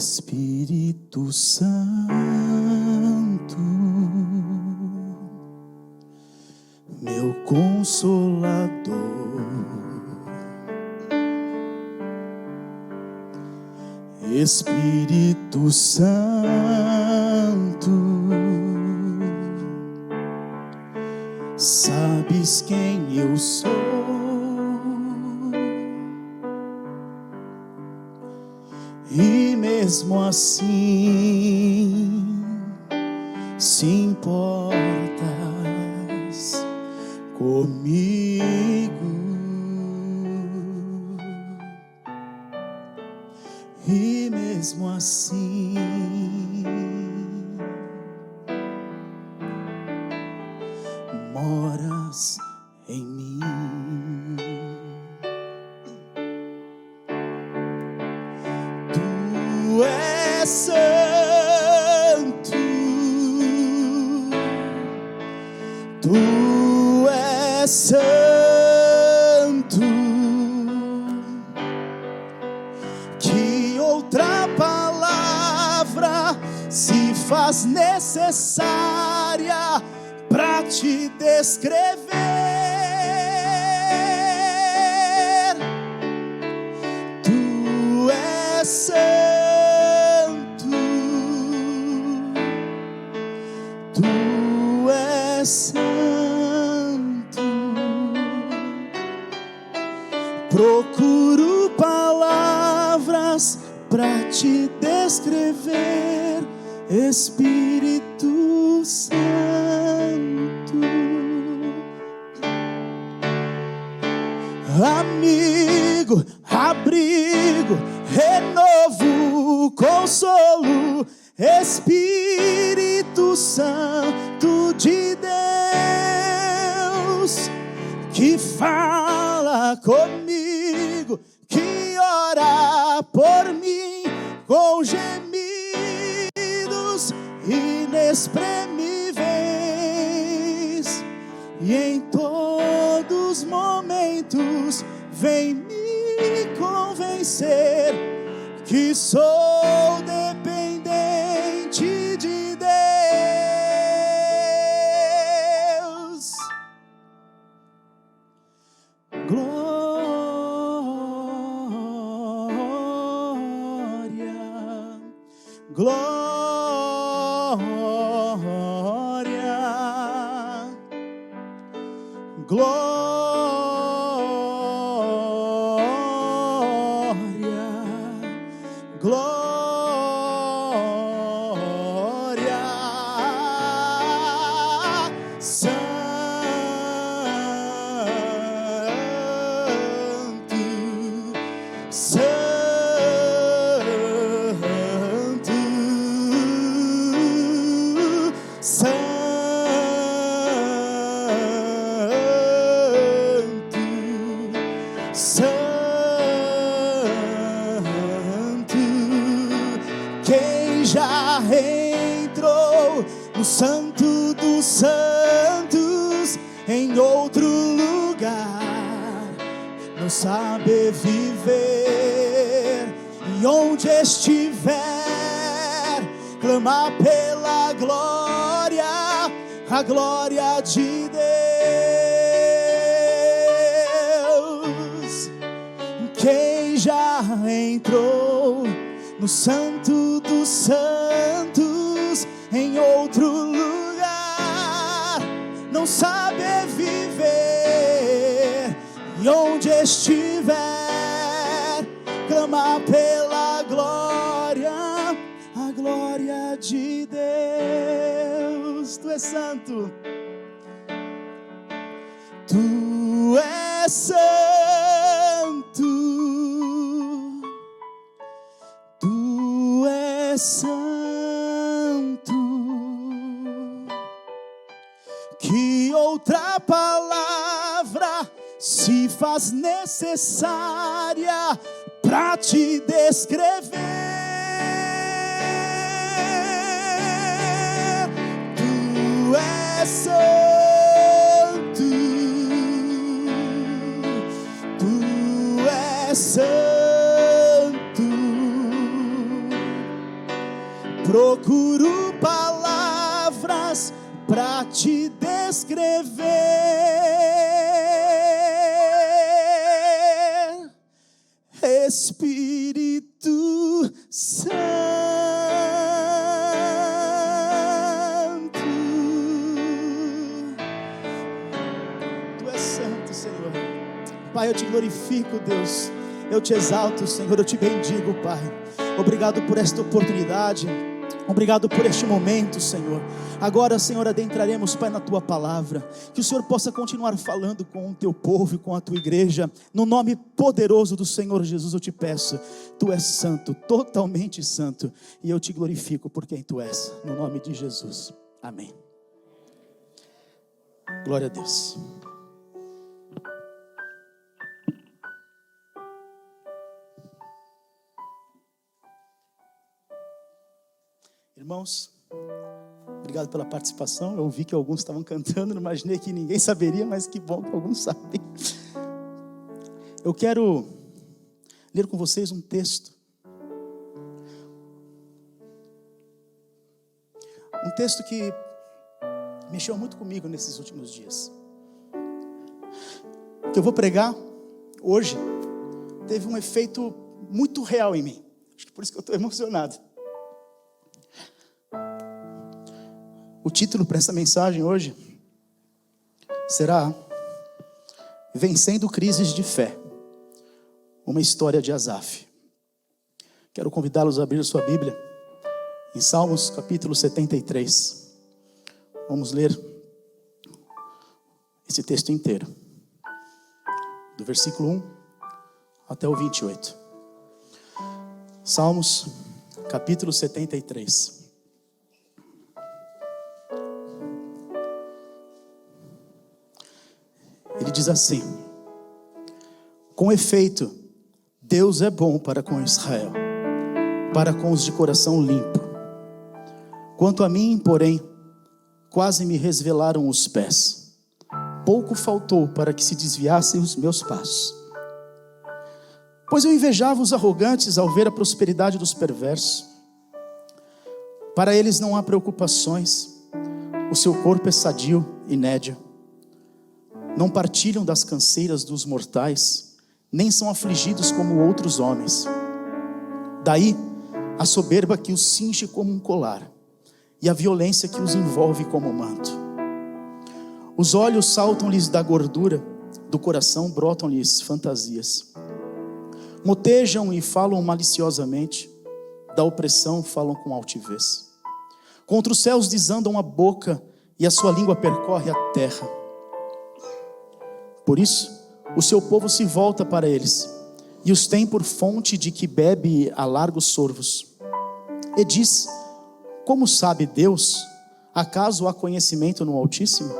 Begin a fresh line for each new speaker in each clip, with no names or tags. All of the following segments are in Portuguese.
Espírito Santo, meu Consolador, Espírito Santo, sabes quem eu sou, e mesmo assim se importas comigo, e mesmo assim moras em mim. Tu és santo, tu és santo, que outra palavra se faz necessária para te descrever? Tu és santo, tu és santo. Procuro palavras para te descrever, Espírito Santo. Amigo, abrigo, renovo, consolo, Espírito Santo de Deus, que fala comigo, que ora por mim com gemidos inexprimíveis, e em todos os momentos vem me convencer que sou dependente de Deus. Glória, glória, glória, glória, Santo, Santo, Santo, Santo, quem já entrou no Santo dos Santos em outro lugar não sabe viver, e onde estiver clamar pela glória, a glória de Deus. Quem já entrou no Santo dos Santos em outro lugar não sabe viver, e onde estiver clamar pela glória, a glória de Deus. Tu és santo, tu és santo, tu és santo, que outra palavra se faz necessária para te descrever? Tu és santo, tu és santo, pra te descrever. Espírito Santo, Tu és santo, Senhor. Pai, eu te glorifico, Deus. Eu te exalto, Senhor. Eu te bendigo, Pai. Obrigado por esta oportunidade. Obrigado por este momento, Senhor. Agora, Senhor, adentraremos, Pai, na Tua palavra. Que o Senhor possa continuar falando com o Teu povo e com a Tua igreja. No nome poderoso do Senhor Jesus eu te peço. Tu és santo, totalmente santo. E eu te glorifico por quem Tu és. No nome de Jesus. Amém. Glória a Deus. Irmãos, obrigado pela participação. Eu vi que alguns estavam cantando, não imaginei que ninguém saberia, mas que bom que alguns sabem. Eu quero ler com vocês um texto. Um texto que mexeu muito comigo nesses últimos dias. Que eu vou pregar hoje teve um efeito muito real em mim. Acho que por isso que eu estou emocionado. O título para essa mensagem hoje será Vencendo Crises de Fé, uma história de Asaf. Quero convidá-los a abrir sua Bíblia em Salmos capítulo 73. Vamos ler esse texto inteiro, do versículo 1 até o 28. Salmos capítulo 73. Ele diz assim: com efeito, Deus é bom para com Israel, para com os de coração limpo. Quanto a mim, porém, quase me resvelaram os pés. Pouco faltou para que se desviassem os meus passos. Pois eu invejava os arrogantes ao ver a prosperidade dos perversos. Para eles não há preocupações, o seu corpo é sadio e nédio. Não partilham das canseiras dos mortais, nem são afligidos como outros homens. Daí a soberba que os cinge como um colar, e a violência que os envolve como manto. Os olhos saltam-lhes da gordura, do coração brotam-lhes fantasias. Motejam e falam maliciosamente, da opressão falam com altivez. Contra os céus desandam a boca, e a sua língua percorre a terra. Por isso, o seu povo se volta para eles, e os tem por fonte de que bebe a largos sorvos. E diz: como sabe Deus? Acaso há conhecimento no Altíssimo?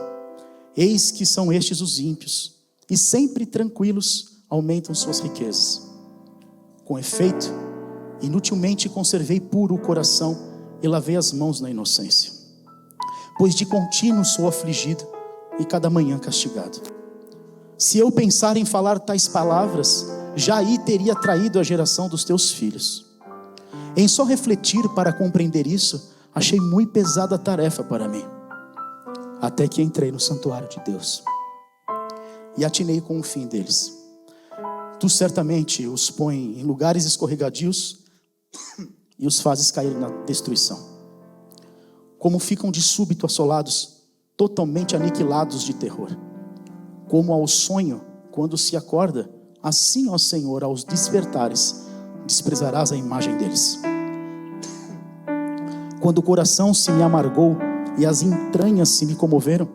Eis que são estes os ímpios, e sempre tranquilos aumentam suas riquezas. Com efeito, inutilmente conservei puro o coração e lavei as mãos na inocência. Pois de contínuo sou afligido e cada manhã castigado. Se eu pensar em falar tais palavras, já aí teria traído a geração dos teus filhos. Em só refletir para compreender isso, achei muito pesada a tarefa para mim. Até que entrei no santuário de Deus e atinei com o fim deles. Tu certamente os põe em lugares escorregadios e os fazes cair na destruição. Como ficam de súbito assolados, totalmente aniquilados de terror. Como ao sonho, quando se acorda, assim, ó Senhor, aos despertares, desprezarás a imagem deles. Quando o coração se me amargou e as entranhas se me comoveram,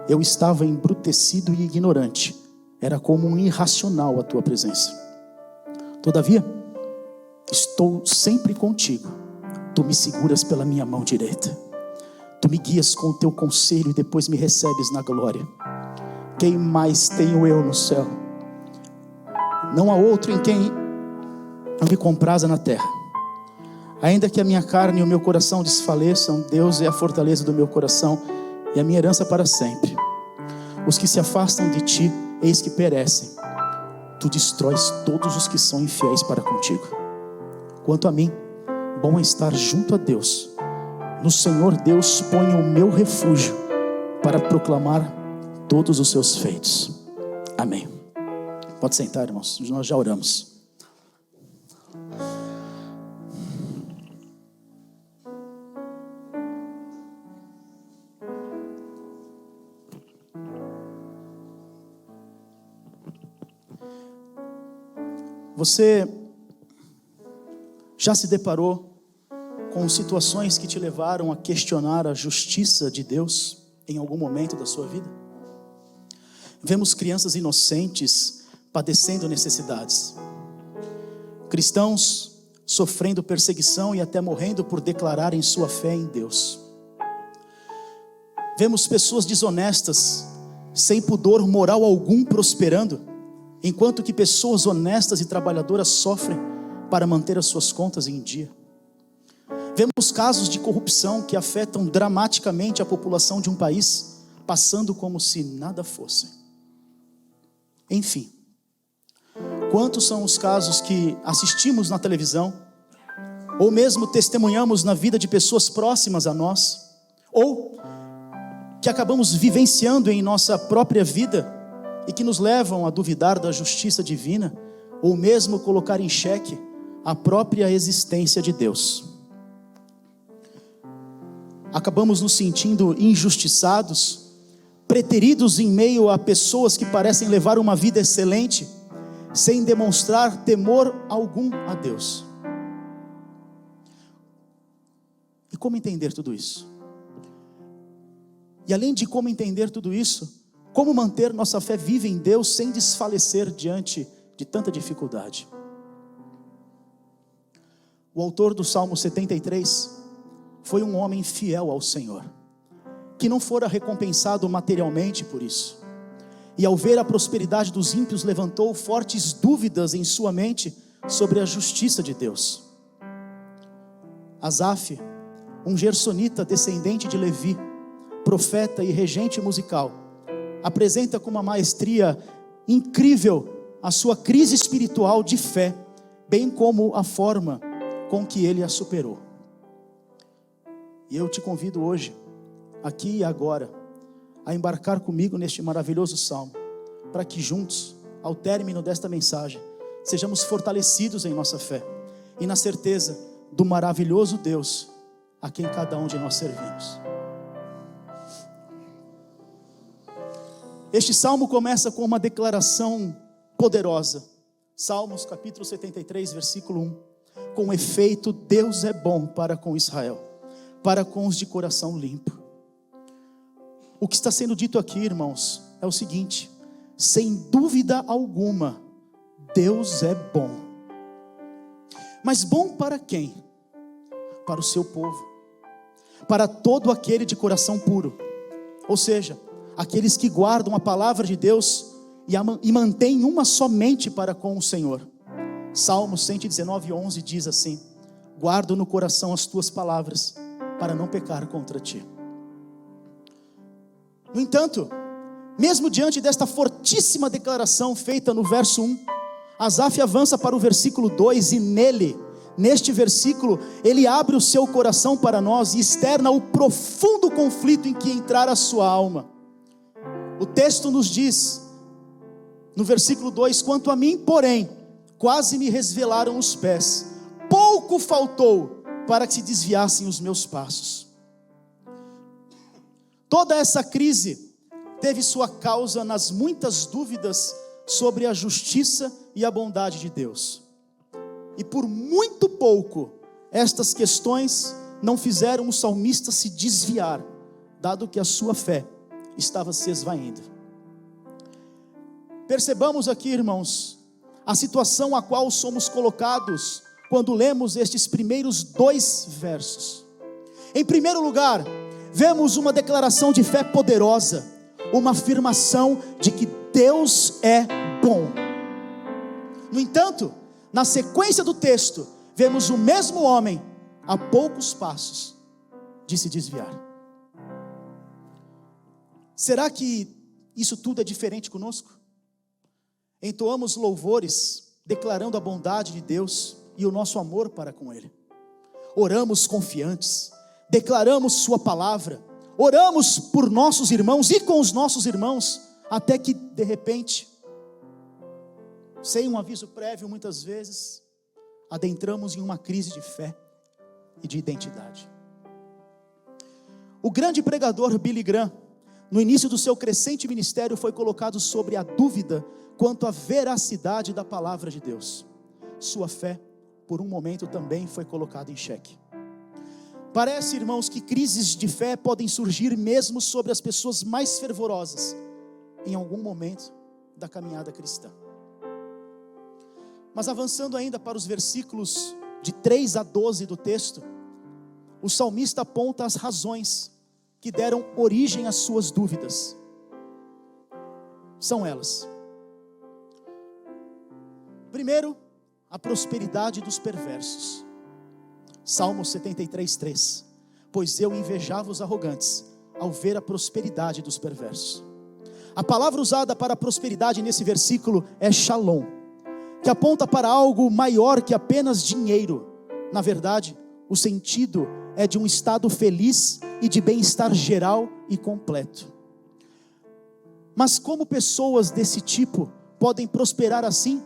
eu estava embrutecido e ignorante, era como um irracional a tua presença. Todavia, estou sempre contigo, tu me seguras pela minha mão direita, tu me guias com o teu conselho e depois me recebes na glória. Quem mais tenho eu no céu? Não há outro em quem eu me compraza na terra. Ainda que a minha carne e o meu coração desfaleçam, Deus é a fortaleza do meu coração e a minha herança para sempre. Os que se afastam de ti, eis que perecem. Tu destróis todos os que são infiéis para contigo. Quanto a mim, bom é estar junto a Deus. No Senhor Deus ponho o meu refúgio. para proclamar todos os seus feitos. Amém. Pode sentar, irmãos, nós já oramos. Você já se deparou com situações que te levaram a questionar a justiça de Deus em algum momento da sua vida? Vemos crianças inocentes padecendo necessidades, cristãos sofrendo perseguição e até morrendo por declararem sua fé em Deus. Vemos pessoas desonestas, sem pudor moral algum, prosperando, enquanto que pessoas honestas e trabalhadoras sofrem para manter as suas contas em dia. Vemos casos de corrupção que afetam dramaticamente a população de um país, passando como se nada fosse. Enfim, quantos são os casos que assistimos na televisão, ou mesmo testemunhamos na vida de pessoas próximas a nós, ou que acabamos vivenciando em nossa própria vida, e que nos levam a duvidar da justiça divina, ou mesmo colocar em xeque a própria existência de Deus. Acabamos nos sentindo injustiçados, preteridos em meio a pessoas que parecem levar uma vida excelente, sem demonstrar temor algum a Deus. E como entender tudo isso? E além de como entender tudo isso, como manter nossa fé viva em Deus sem desfalecer diante de tanta dificuldade? O autor do Salmo 73 foi um homem fiel ao Senhor, que não fora recompensado materialmente por isso. E ao ver a prosperidade dos ímpios, levantou fortes dúvidas em sua mente sobre a justiça de Deus. Asaf, um gersonita descendente de Levi, profeta e regente musical, apresenta com uma maestria incrível a sua crise espiritual de fé, bem como a forma com que ele a superou. E eu te convido hoje, aqui e agora, a embarcar comigo neste maravilhoso salmo, para que juntos, ao término desta mensagem, sejamos fortalecidos em nossa fé e na certeza do maravilhoso Deus a quem cada um de nós servimos. Este salmo começa com uma declaração poderosa. Salmos capítulo 73, versículo 1. Com efeito, Deus é bom para com Israel, para com os de coração limpo. O que está sendo dito aqui, irmãos, é o seguinte: sem dúvida alguma, Deus é bom. Mas bom para quem? Para o seu povo, para todo aquele de coração puro, ou seja, aqueles que guardam a palavra de Deus e mantêm uma só mente para com o Senhor. Salmo 119:11 diz assim: guardo no coração as tuas palavras, para não pecar contra ti. No entanto, mesmo diante desta fortíssima declaração feita no verso 1, Asaf avança para o versículo 2 e neste versículo, ele abre o seu coração para nós e externa o profundo conflito em que entrara a sua alma. O texto nos diz, no versículo 2: quanto a mim, porém, quase me resvelaram os pés, pouco faltou para que se desviassem os meus passos. Toda essa crise teve sua causa nas muitas dúvidas sobre a justiça e a bondade de Deus. E por muito pouco, estas questões não fizeram o salmista se desviar, dado que a sua fé estava se esvaindo. Percebamos aqui, irmãos, a situação a qual somos colocados quando lemos estes primeiros 2 versos. Em primeiro lugar, vemos uma declaração de fé poderosa, uma afirmação de que Deus é bom. No entanto, na sequência do texto, vemos o mesmo homem a poucos passos de se desviar. Será que isso tudo é diferente conosco? Entoamos louvores, declarando a bondade de Deus e o nosso amor para com Ele. Oramos confiantes, declaramos sua palavra, oramos por nossos irmãos e com os nossos irmãos, até que de repente, sem um aviso prévio muitas vezes, adentramos em uma crise de fé e de identidade. O grande pregador Billy Graham, no início do seu crescente ministério, foi colocado sobre a dúvida quanto à veracidade da palavra de Deus. Sua fé, por um momento, também foi colocada em xeque. Parece, irmãos, que crises de fé podem surgir mesmo sobre as pessoas mais fervorosas, em algum momento da caminhada cristã. Mas avançando ainda para os versículos de 3 a 12 do texto, o salmista aponta as razões que deram origem às suas dúvidas. São elas: primeiro, a prosperidade dos perversos. Salmo 73:3. Pois eu invejava os arrogantes ao ver a prosperidade dos perversos. A palavra usada para prosperidade nesse versículo é shalom, que aponta para algo maior que apenas dinheiro. Na verdade, o sentido é de um estado feliz e de bem-estar geral e completo. Mas como pessoas desse tipo podem prosperar assim,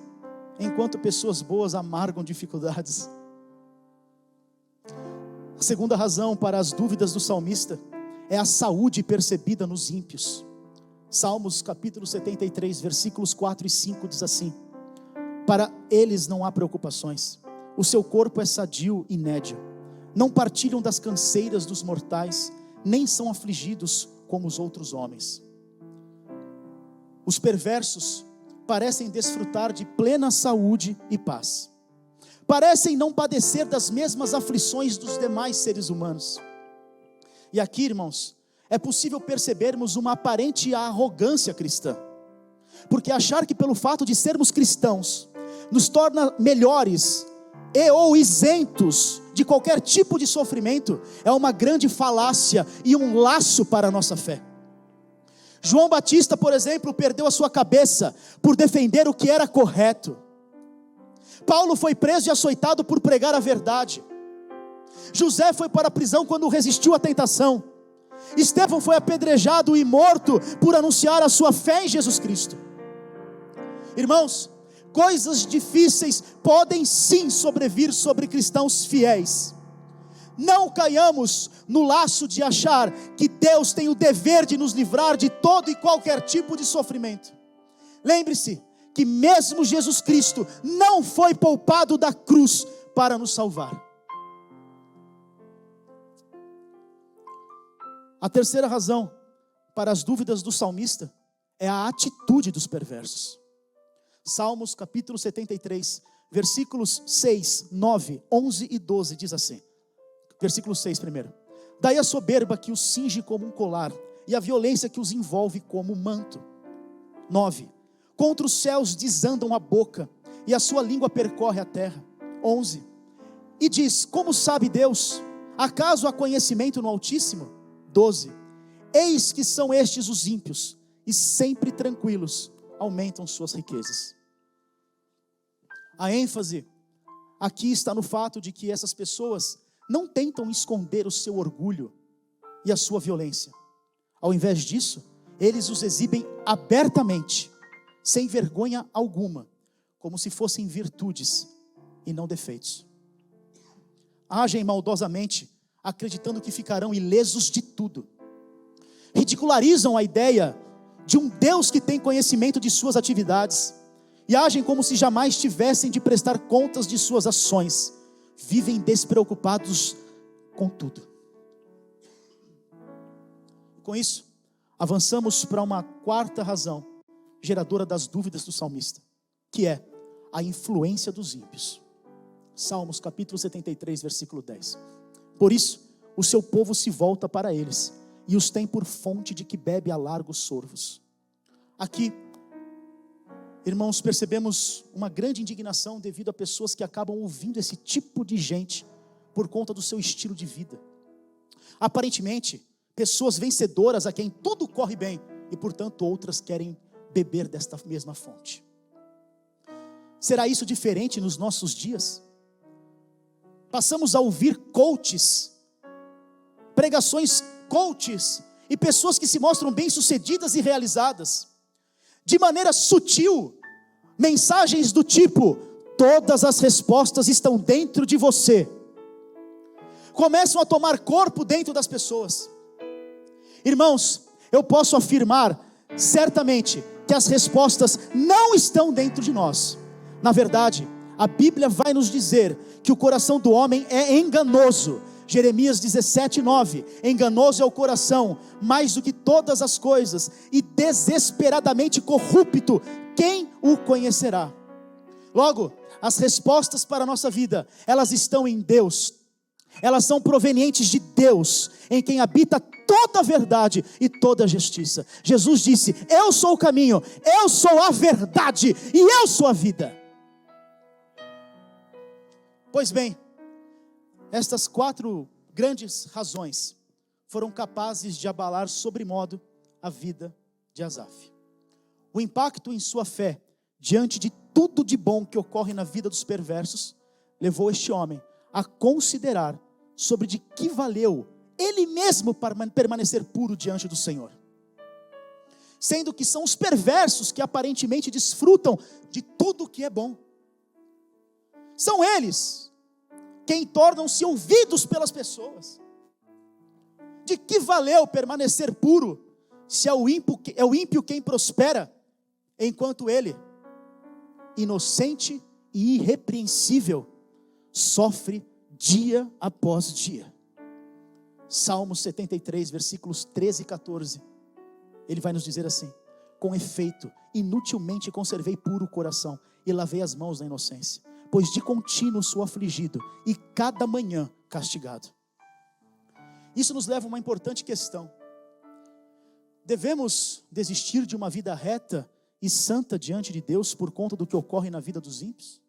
enquanto pessoas boas amargam dificuldades? A segunda razão para as dúvidas do salmista é a saúde percebida nos ímpios. Salmos capítulo 73, versículos 4 e 5 diz assim: para eles não há preocupações, o seu corpo é sadio e nédio, não partilham das canseiras dos mortais, nem são afligidos como os outros homens. Os perversos parecem desfrutar de plena saúde e paz, parecem não padecer das mesmas aflições dos demais seres humanos. E aqui, irmãos, é possível percebermos uma aparente arrogância cristã, porque achar que pelo fato de sermos cristãos nos torna melhores e ou isentos de qualquer tipo de sofrimento é uma grande falácia e um laço para a nossa fé. João Batista, por exemplo, perdeu a sua cabeça por defender o que era correto. Paulo foi preso e açoitado por pregar a verdade. José foi para a prisão quando resistiu à tentação. Estevão foi apedrejado e morto por anunciar a sua fé em Jesus Cristo. Irmãos, coisas difíceis podem sim sobrevir sobre cristãos fiéis. Não caiamos no laço de achar que Deus tem o dever de nos livrar de todo e qualquer tipo de sofrimento. Lembre-se que mesmo Jesus Cristo não foi poupado da cruz para nos salvar. A terceira razão para as dúvidas do salmista é a atitude dos perversos. Salmos capítulo 73, versículos 6, 9, 11 e 12 diz assim. Versículo 6 primeiro: daí a soberba que os cinge como um colar, e a violência que os envolve como um manto. 9, contra os céus desandam a boca, e a sua língua percorre a terra. 11, e diz: como sabe Deus? Acaso há conhecimento no Altíssimo? 12, eis que são estes os ímpios, e sempre tranquilos aumentam suas riquezas. A ênfase aqui está no fato de que essas pessoas não tentam esconder o seu orgulho e a sua violência. Ao invés disso, eles os exibem abertamente, sem vergonha alguma, como se fossem virtudes e não defeitos. Agem maldosamente, acreditando que ficarão ilesos de tudo. Ridicularizam a ideia de um Deus que tem conhecimento de suas atividades, e agem como se jamais tivessem de prestar contas de suas ações. Vivem despreocupados com tudo. Com isso, avançamos para uma quarta razão, geradora das dúvidas do salmista, que é a influência dos ímpios. Salmos capítulo 73, versículo 10. Por isso, o seu povo se volta para eles, e os tem por fonte de que bebe a largos sorvos. Aqui, irmãos, percebemos uma grande indignação devido a pessoas que acabam ouvindo esse tipo de gente por conta do seu estilo de vida. Aparentemente, pessoas vencedoras a quem tudo corre bem e, portanto, outras querem beber desta mesma fonte. Será isso diferente nos nossos dias? Passamos a ouvir coaches, pregações coaches e pessoas que se mostram bem-sucedidas e realizadas, de maneira sutil, mensagens do tipo: todas as respostas estão dentro de você, começam a tomar corpo dentro das pessoas. Irmãos, eu posso afirmar certamente que as respostas não estão dentro de nós. Na verdade, a Bíblia vai nos dizer que o coração do homem é enganoso. Jeremias 17:9, enganoso é o coração, mais do que todas as coisas, e desesperadamente corrupto, quem o conhecerá? Logo, as respostas para a nossa vida, elas estão em Deus, elas são provenientes de Deus, em quem habita toda a verdade e toda a justiça. Jesus disse: eu sou o caminho, eu sou a verdade e eu sou a vida. Pois bem, estas 4 grandes razões foram capazes de abalar sobremodo a vida de Asaf. O impacto em sua fé, diante de tudo de bom que ocorre na vida dos perversos, levou este homem a considerar sobre de que valeu ele mesmo permanecer puro diante do Senhor. Sendo que são os perversos que aparentemente desfrutam de tudo que é bom. São eles quem tornam-se ouvidos pelas pessoas. De que valeu permanecer puro, se é o ímpio quem prospera, enquanto ele, inocente e irrepreensível, sofre dia após dia. Salmo 73, versículos 13 e 14, ele vai nos dizer assim: com efeito, inutilmente conservei puro o coração, e lavei as mãos na inocência, pois de contínuo sou afligido, e cada manhã castigado. Isso nos leva a uma importante questão: devemos desistir de uma vida reta e santa diante de Deus por conta do que ocorre na vida dos ímpios?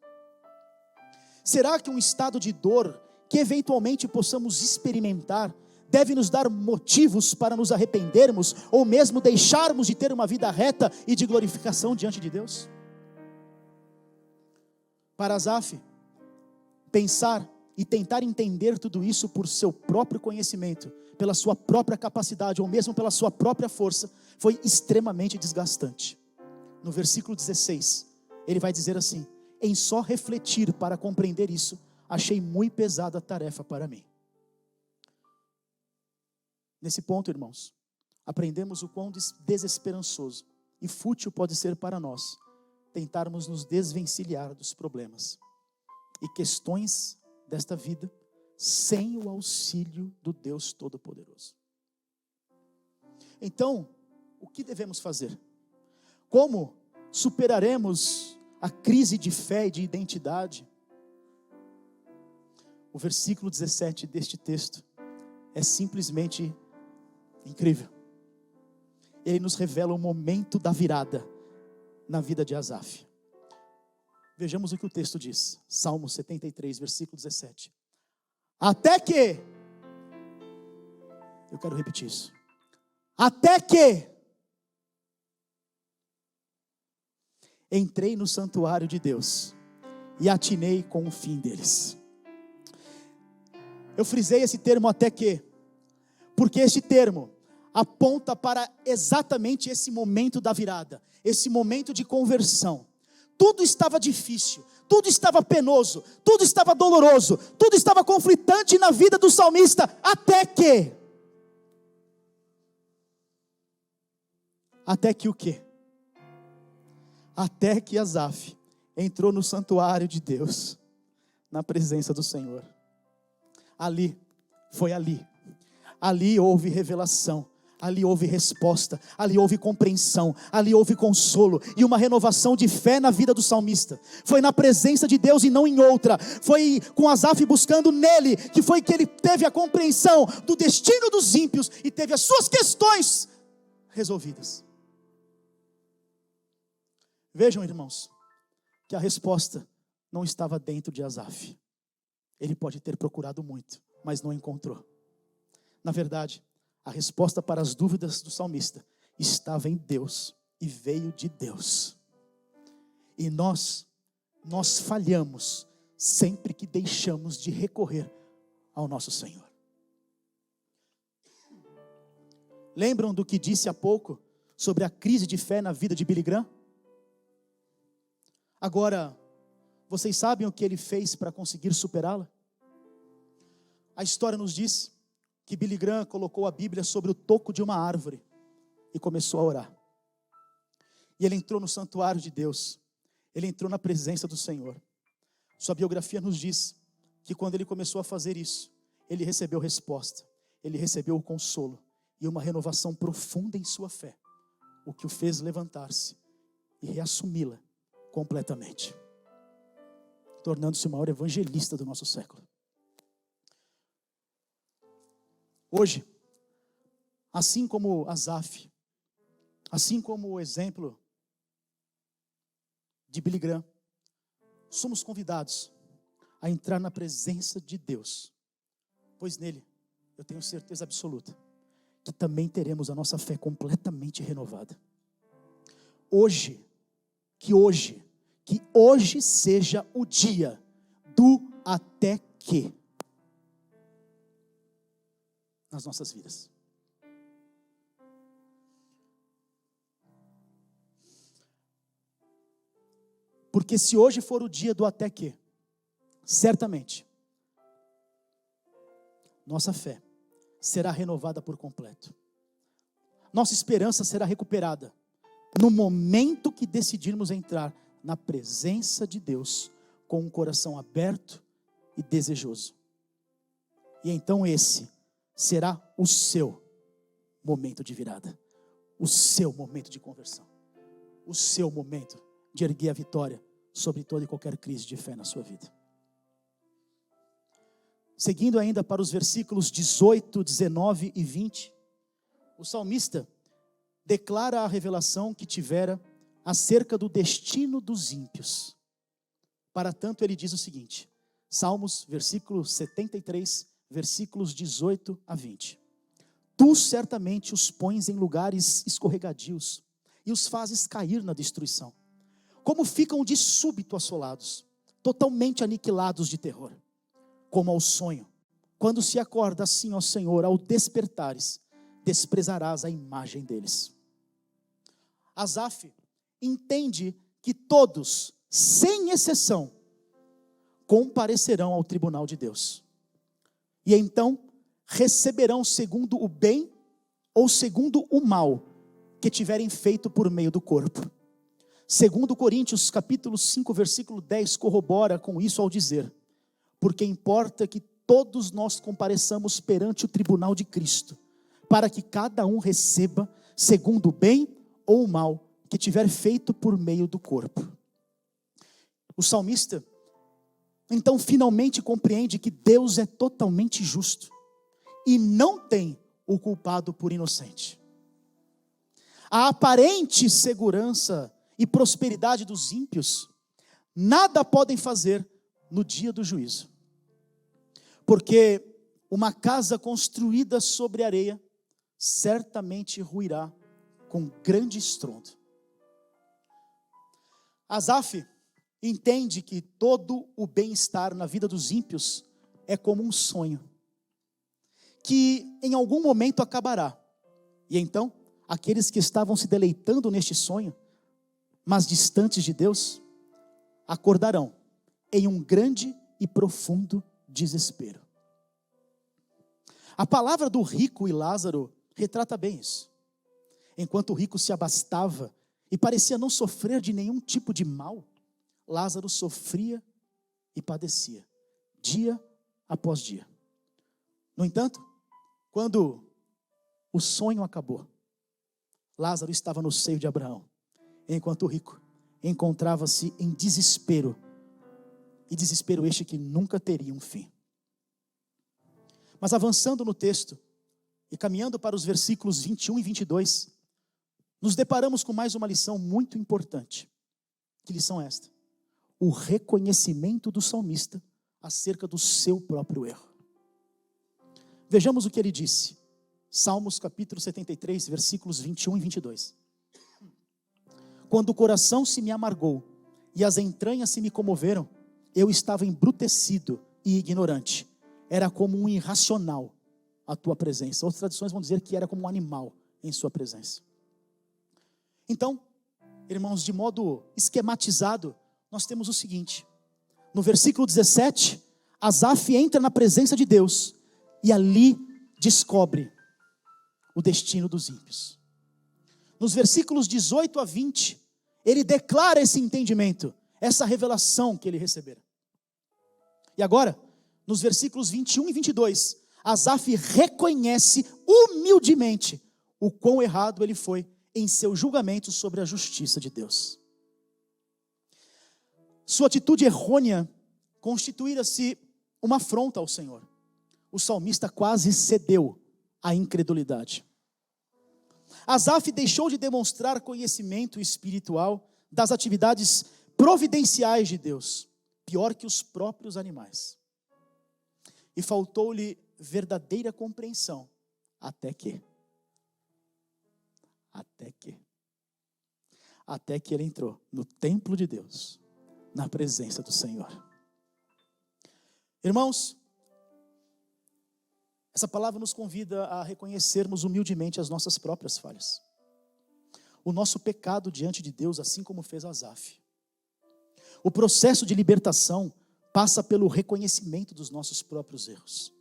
Será que um estado de dor que eventualmente possamos experimentar deve nos dar motivos para nos arrependermos, ou mesmo deixarmos de ter uma vida reta e de glorificação diante de Deus? Para Asaf, pensar e tentar entender tudo isso por seu próprio conhecimento, pela sua própria capacidade, ou mesmo pela sua própria força, foi extremamente desgastante. No versículo 16, ele vai dizer assim: em só refletir para compreender isso, achei muito pesada a tarefa para mim. Nesse ponto, irmãos, aprendemos o quão desesperançoso e fútil pode ser para nós tentarmos nos desvencilhar dos problemas e questões desta vida sem o auxílio do Deus Todo-Poderoso. Então, o que devemos fazer? Como superaremos a crise de fé e de identidade? O versículo 17 deste texto é simplesmente incrível. Ele nos revela o momento da virada na vida de Asaf. Vejamos o que o texto diz. Salmo 73, versículo 17. Até que, eu quero repetir isso. Até que entrei no santuário de Deus e atinei com o fim deles. Eu frisei esse termo até que, porque este termo aponta para exatamente esse momento da virada, esse momento de conversão. Tudo estava difícil, tudo estava penoso, tudo estava doloroso, tudo estava conflitante na vida do salmista, até que o quê? Até que Asaf entrou no santuário de Deus, na presença do Senhor. Ali houve revelação, ali houve resposta, ali houve compreensão, ali houve consolo e uma renovação de fé na vida do salmista. Foi na presença de Deus e não em outra. Foi com Asaf buscando nele, que foi que ele teve a compreensão do destino dos ímpios e teve as suas questões resolvidas. Vejam, irmãos, que a resposta não estava dentro de Asaf. Ele pode ter procurado muito, mas não encontrou. Na verdade, a resposta para as dúvidas do salmista estava em Deus e veio de Deus. E nós falhamos sempre que deixamos de recorrer ao nosso Senhor. Lembram do que disse há pouco sobre a crise de fé na vida de Billy Graham? Agora, vocês sabem o que ele fez para conseguir superá-la? A história nos diz que Billy Graham colocou a Bíblia sobre o toco de uma árvore e começou a orar. E ele entrou no santuário de Deus, ele entrou na presença do Senhor. Sua biografia nos diz que quando ele começou a fazer isso, ele recebeu resposta, ele recebeu o consolo e uma renovação profunda em sua fé, o que o fez levantar-se e reassumi-la completamente, tornando-se o maior evangelista do nosso século. Hoje, assim como Asaf, assim como o exemplo de Billy Graham, somos convidados a entrar na presença de Deus, pois nele, eu tenho certeza absoluta, que também teremos a nossa fé completamente renovada. Que hoje seja o dia do até que nas nossas vidas. Porque se hoje for o dia do até que, certamente, nossa fé será renovada por completo. Nossa esperança será recuperada no momento que decidirmos entrar na presença de Deus com um coração aberto e desejoso. E então esse será o seu momento de virada, o seu momento de conversão, o seu momento de erguer a vitória sobre toda e qualquer crise de fé na sua vida. Seguindo ainda para os versículos 18, 19 e 20, o salmista declara a revelação que tivera acerca do destino dos ímpios. Para tanto, ele diz o seguinte, Salmos, versículo 73, versículos 18 a 20. Tu certamente os pões em lugares escorregadios e os fazes cair na destruição. Como ficam de súbito assolados, totalmente aniquilados de terror. Como ao sonho, quando se acorda assim, ó Senhor, ao despertares, desprezarás a imagem deles. Asaf entende que todos, sem exceção, comparecerão ao tribunal de Deus. E então receberão segundo o bem ou segundo o mal que tiverem feito por meio do corpo. Segundo Coríntios capítulo 5, versículo 10, corrobora com isso ao dizer: porque importa que todos nós compareçamos perante o tribunal de Cristo, para que cada um receba segundo o bem ou o mal que tiver feito por meio do corpo. O salmista, então, finalmente compreende que Deus é totalmente justo e não tem o culpado por inocente. A aparente segurança e prosperidade dos ímpios nada podem fazer no dia do juízo, porque uma casa construída sobre areia certamente ruirá com grande estrondo. Asaf entende que todo o bem-estar na vida dos ímpios é como um sonho, que em algum momento acabará, e então aqueles que estavam se deleitando neste sonho, mas distantes de Deus, acordarão em um grande e profundo desespero. A palavra do rico e Lázaro retrata bem isso. Enquanto o rico se abastava e parecia não sofrer de nenhum tipo de mal, Lázaro sofria e padecia, dia após dia. No entanto, quando o sonho acabou, Lázaro estava no seio de Abraão, enquanto o rico encontrava-se em desespero, e desespero este que nunca teria um fim. Mas avançando no texto, e caminhando para os versículos 21 e 22, nos deparamos com mais uma lição muito importante. Que lição é esta? O reconhecimento do salmista acerca do seu próprio erro. Vejamos o que ele disse. Salmos capítulo 73, versículos 21 e 22. Quando o coração se me amargou e as entranhas se me comoveram, eu estava embrutecido e ignorante. Era como um irracional a tua presença. Outras traduções vão dizer que era como um animal em sua presença. Então, irmãos, de modo esquematizado, nós temos o seguinte: no versículo 17, Asaf entra na presença de Deus e ali descobre o destino dos ímpios. Nos versículos 18 a 20, ele declara esse entendimento, essa revelação que ele recebera. E agora, nos versículos 21 e 22, Asaf reconhece humildemente o quão errado ele foi em seu julgamento sobre a justiça de Deus. Sua atitude errônea constituíra-se uma afronta ao Senhor. O salmista quase cedeu à incredulidade. Asaf deixou de demonstrar conhecimento espiritual das atividades providenciais de Deus, pior que os próprios animais. E faltou-lhe verdadeira compreensão, até que ele entrou no templo de Deus, na presença do Senhor. Irmãos, essa palavra nos convida a reconhecermos humildemente as nossas próprias falhas, o nosso pecado diante de Deus, assim como fez Asaf. O processo de libertação passa pelo reconhecimento dos nossos próprios erros.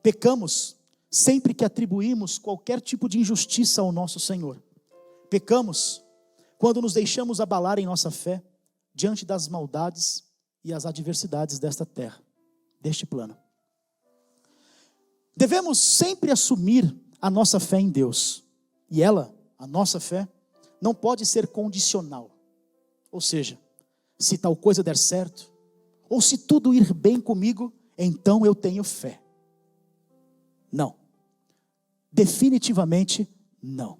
Pecamos sempre que atribuímos qualquer tipo de injustiça ao nosso Senhor. Pecamos quando nos deixamos abalar em nossa fé diante das maldades e as adversidades desta terra, deste plano. Devemos sempre assumir a nossa fé em Deus. E ela, a nossa fé, não pode ser condicional. Ou seja, se tal coisa der certo, ou se tudo ir bem comigo, então eu tenho fé. Não. Definitivamente não.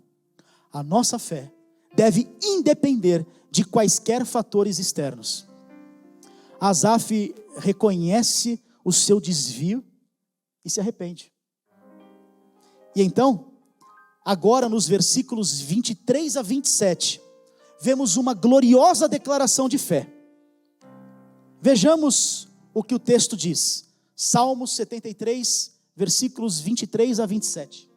A nossa fé deve independer de quaisquer fatores externos. Asaf reconhece o seu desvio e se arrepende. E então, agora nos versículos 23 a 27, vemos uma gloriosa declaração de fé. Vejamos o que o texto diz. Salmos 73, versículos 23 a 27.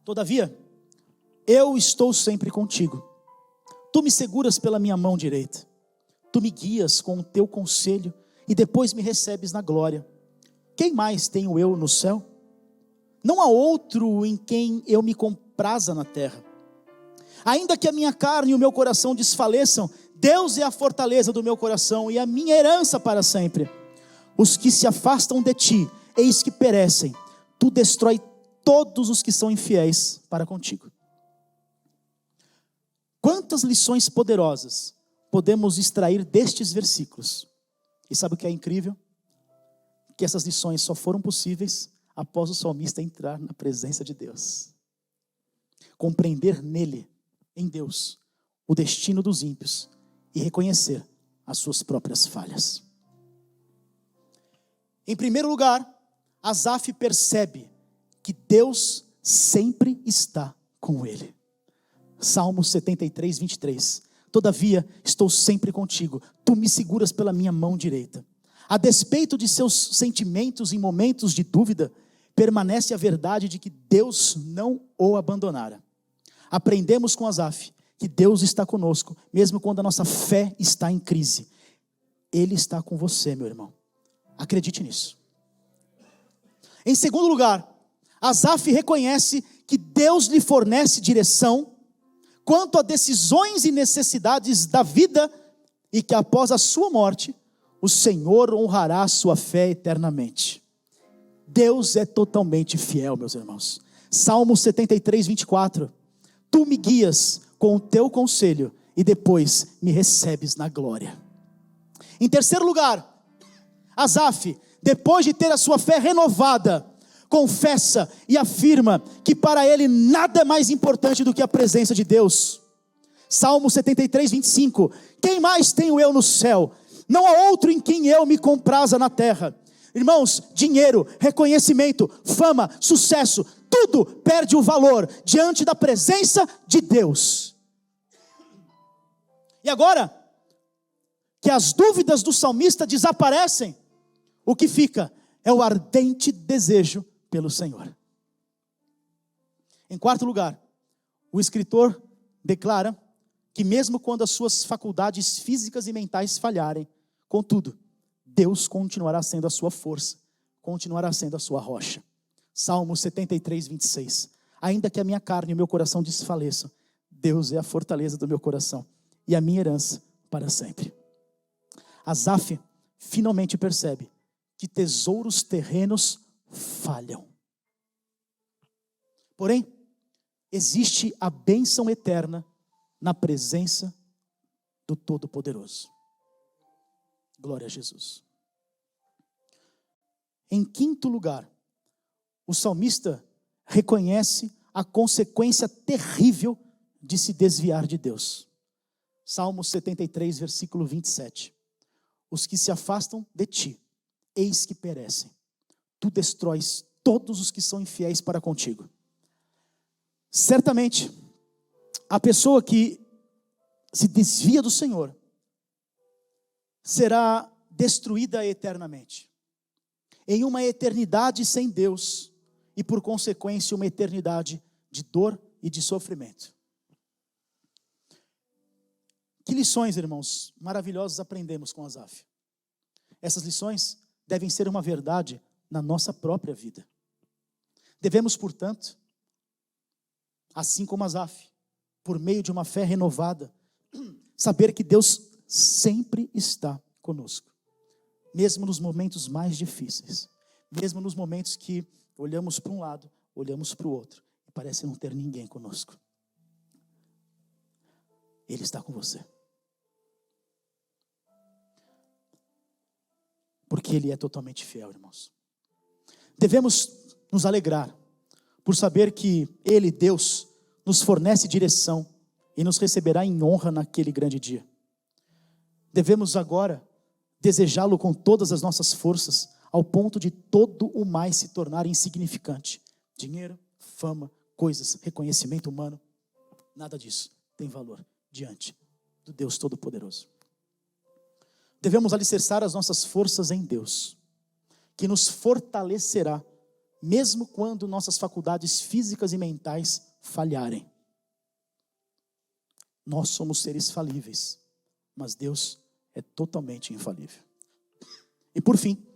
Todavia, eu estou sempre contigo. Tu me seguras pela minha mão direita. Tu me guias com o teu conselho e depois me recebes na glória. Quem mais tenho eu no céu? Não há outro em quem eu me compraza na terra. Ainda que a minha carne e o meu coração desfaleçam, Deus é a fortaleza do meu coração e a minha herança para sempre. Os que se afastam de ti, eis que perecem. Tu destrói todos os que são infiéis para contigo. Quantas lições poderosas podemos extrair destes versículos? E sabe o que é incrível? Que essas lições só foram possíveis após o salmista entrar na presença de Deus. Compreender nele, em Deus, o destino dos ímpios e reconhecer as suas próprias falhas. Em primeiro lugar, Asaf percebe que Deus sempre está com ele. Salmos 73, 23. Todavia, estou sempre contigo. Tu me seguras pela minha mão direita. A despeito de seus sentimentos em momentos de dúvida, permanece a verdade de que Deus não o abandonara. Aprendemos com Asaf que Deus está conosco, mesmo quando a nossa fé está em crise. Ele está com você, meu irmão. Acredite nisso. Em segundo lugar, Asaf reconhece que Deus lhe fornece direção quanto a decisões e necessidades da vida e que após a sua morte, o Senhor honrará a sua fé eternamente. Deus é totalmente fiel, meus irmãos. Salmo 73, 24. Tu me guias com o teu conselho e depois me recebes na glória. Em terceiro lugar, Asaf, depois de ter a sua fé renovada, confessa e afirma que para ele nada é mais importante do que a presença de Deus. Salmo 73, 25. Quem mais tenho eu no céu? Não há outro em quem eu me compraza na terra. Irmãos, dinheiro, reconhecimento, fama, sucesso, tudo perde o valor diante da presença de Deus. E agora que as dúvidas do salmista desaparecem, o que fica é o ardente desejo pelo Senhor. Em quarto lugar, o escritor declara que mesmo quando as suas faculdades físicas e mentais falharem, contudo, Deus continuará sendo a sua força, continuará sendo a sua rocha. Salmo 73, 26. Ainda que a minha carne e o meu coração desfaleçam, Deus é a fortaleza do meu coração e a minha herança para sempre. Asaf finalmente percebe que tesouros terrenos falham. Porém, existe a bênção eterna na presença do Todo-Poderoso. Glória a Jesus. Em quinto lugar, o salmista reconhece a consequência terrível de se desviar de Deus. Salmo 73, versículo 27. Os que se afastam de ti, eis que perecem. Tu destróis todos os que são infiéis para contigo. Certamente, a pessoa que se desvia do Senhor será destruída eternamente. Em uma eternidade sem Deus e, por consequência, uma eternidade de dor e de sofrimento. Que lições, irmãos, maravilhosas aprendemos com Asaf. Essas lições devem ser uma verdade na nossa própria vida. Devemos, portanto, assim como Asaf, por meio de uma fé renovada, saber que Deus sempre está conosco, mesmo nos momentos mais difíceis, mesmo nos momentos que olhamos para um lado, olhamos para o outro, e parece não ter ninguém conosco. Ele está com você. Porque Ele é totalmente fiel, irmãos. Devemos nos alegrar por saber que Ele, Deus, nos fornece direção e nos receberá em honra naquele grande dia. Devemos agora desejá-lo com todas as nossas forças, ao ponto de todo o mais se tornar insignificante. Dinheiro, fama, coisas, reconhecimento humano, nada disso tem valor diante do Deus Todo-Poderoso. Devemos alicerçar as nossas forças em Deus, que nos fortalecerá, mesmo quando nossas faculdades físicas e mentais falharem. Nós somos seres falíveis, mas Deus é totalmente infalível. E por fim,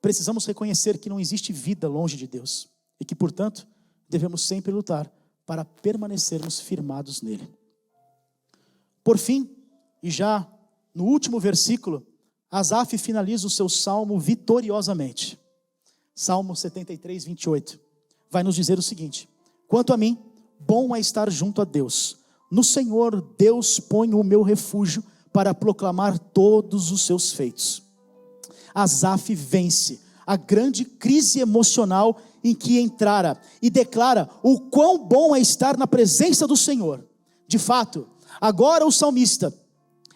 precisamos reconhecer que não existe vida longe de Deus, e que, portanto, devemos sempre lutar para permanecermos firmados nele. Por fim, e já no último versículo, Asaf finaliza o seu salmo vitoriosamente. Salmo 73, 28. Vai nos dizer o seguinte: quanto a mim, bom é estar junto a Deus. No Senhor, Deus põe o meu refúgio para proclamar todos os seus feitos. Asaf vence a grande crise emocional em que entrara e declara o quão bom é estar na presença do Senhor. De fato, agora o salmista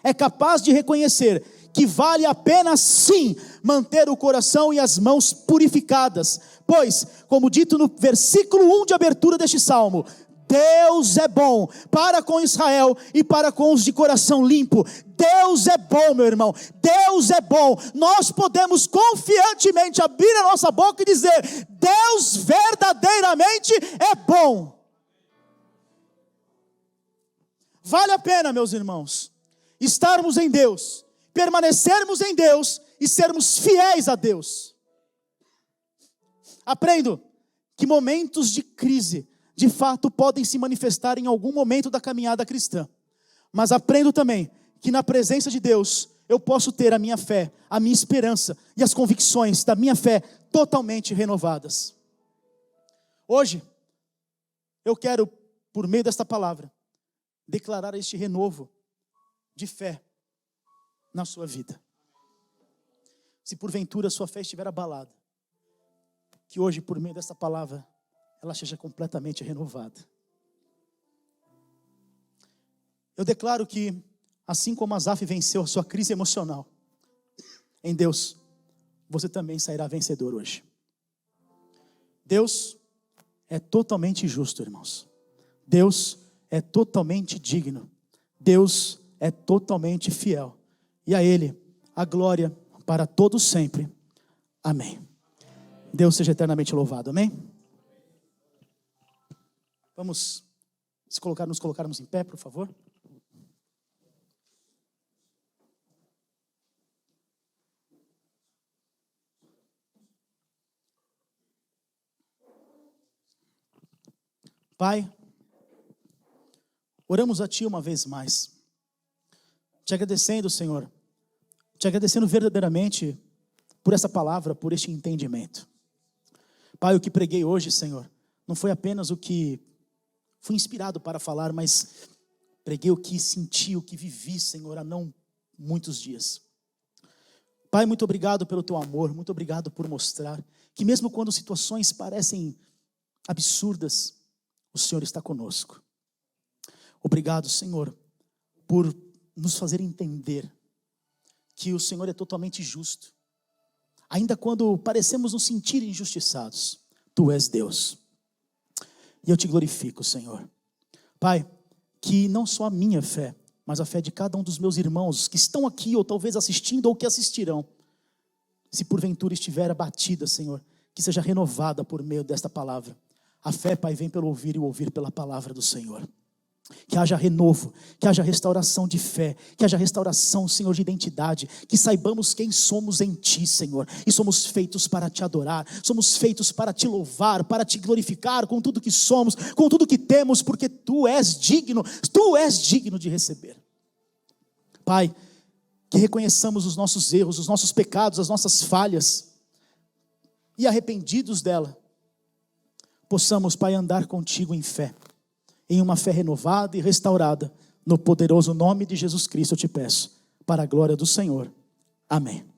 é capaz de reconhecer que vale a pena sim manter o coração e as mãos purificadas, pois, como dito no versículo 1 de abertura deste salmo, Deus é bom para com Israel e para com os de coração limpo. Deus é bom, meu irmão, Deus é bom. Nós podemos confiantemente abrir a nossa boca e dizer: Deus verdadeiramente é bom. Vale a pena, meus irmãos, estarmos em Deus, permanecermos em Deus e sermos fiéis a Deus. Aprendo que momentos de crise, de fato, podem se manifestar em algum momento da caminhada cristã. Mas aprendo também que na presença de Deus, eu posso ter a minha fé, a minha esperança e as convicções da minha fé totalmente renovadas. Hoje, eu quero, por meio desta palavra, declarar este renovo de fé na sua vida. Se porventura a sua fé estiver abalada, que hoje, por meio desta palavra, ela seja completamente renovada. Eu declaro que, assim como Asaf venceu a sua crise emocional, em Deus, você também sairá vencedor hoje. Deus é totalmente justo, irmãos. Deus é totalmente digno. Deus é totalmente fiel. E a Ele a glória para todos sempre. Amém. Deus seja eternamente louvado, amém? Vamos nos colocarmos em pé, por favor. Pai, oramos a Ti uma vez mais, te agradecendo, Senhor, te agradecendo verdadeiramente por essa palavra, por este entendimento. Pai, o que preguei hoje, Senhor, não foi apenas o que fui inspirado para falar, mas preguei o que senti, o que vivi, Senhor, há não muitos dias. Pai, muito obrigado pelo Teu amor, muito obrigado por mostrar que mesmo quando situações parecem absurdas, o Senhor está conosco. Obrigado, Senhor, por nos fazer entender que o Senhor é totalmente justo. Ainda quando parecemos nos sentir injustiçados, Tu és Deus. E eu Te glorifico, Senhor. Pai, que não só a minha fé, mas a fé de cada um dos meus irmãos que estão aqui, ou talvez assistindo, ou que assistirão, se porventura estiver abatida, Senhor, que seja renovada por meio desta palavra. A fé, Pai, vem pelo ouvir e o ouvir pela palavra do Senhor. Que haja renovo, que haja restauração de fé, que haja restauração, Senhor, de identidade, que saibamos quem somos em Ti, Senhor, e somos feitos para Te adorar, somos feitos para Te louvar, para Te glorificar com tudo que somos, com tudo que temos, porque Tu és digno de receber. Pai, que reconheçamos os nossos erros, os nossos pecados, as nossas falhas, e arrependidos dela, possamos, Pai, andar contigo em fé, em uma fé renovada e restaurada, no poderoso nome de Jesus Cristo eu te peço, para a glória do Senhor. Amém.